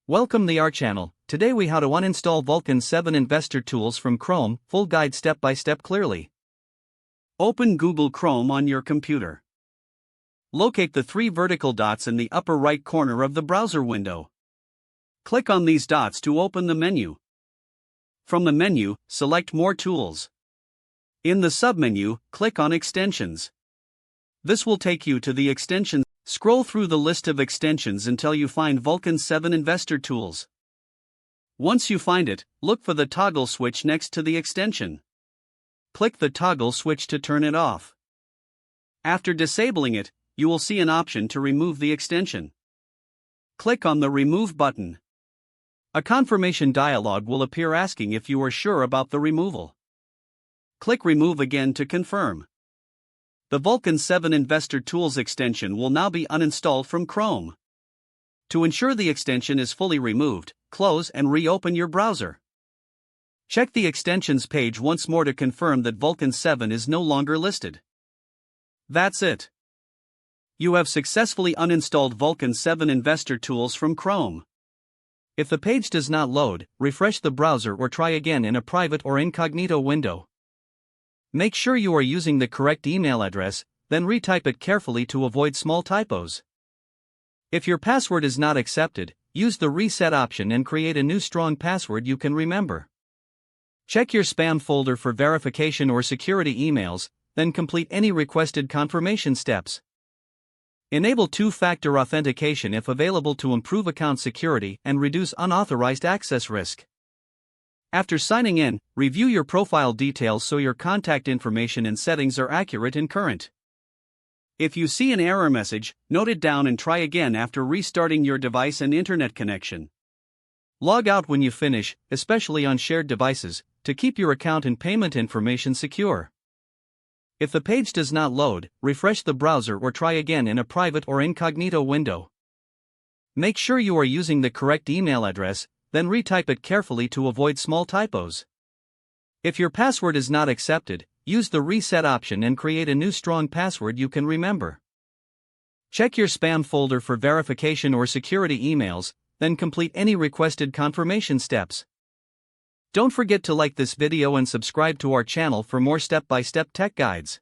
Welcome to our channel. Today we how to uninstall Vulcan7 investor tools from Chrome, full guide step by step clearly. Open Google Chrome on your computer. Locate the three vertical dots in the upper right corner of the browser window. Click on these dots to open the menu. From the menu, select More Tools. In the submenu, click on Extensions. This will take you to the extensions. Scroll through the list of extensions until you find Vulcan7 Investor Tools. Once you find it, look for the toggle switch next to the extension. Click the toggle switch to turn it off. After disabling it, you will see an option to remove the extension. Click on the Remove button. A confirmation dialog will appear asking if you are sure about the removal. Click Remove again to confirm. The Vulcan7 Investor Tools extension will now be uninstalled from Chrome. To ensure the extension is fully removed, close and reopen your browser. Check the extensions page once more to confirm that Vulcan7 is no longer listed. That's it. You have successfully uninstalled Vulcan7 Investor Tools from Chrome. If the page does not load, refresh the browser or try again in a private or incognito window. Make sure you are using the correct email address, then retype it carefully to avoid small typos. If your password is not accepted, use the reset option and create a new strong password you can remember. Check your spam folder for verification or security emails, then complete any requested confirmation steps. Enable two-factor authentication if available to improve account security and reduce unauthorized access risk. After signing in, review your profile details so your contact information and settings are accurate and current. If you see an error message, note it down and try again after restarting your device and internet connection. Log out when you finish, especially on shared devices, to keep your account and payment information secure. If the page does not load, refresh the browser or try again in a private or incognito window. Make sure you are using the correct email address, then retype it carefully to avoid small typos. If your password is not accepted, use the reset option and create a new strong password you can remember. Check your spam folder for verification or security emails, then complete any requested confirmation steps. Don't forget to like this video and subscribe to our channel for more step-by-step tech guides.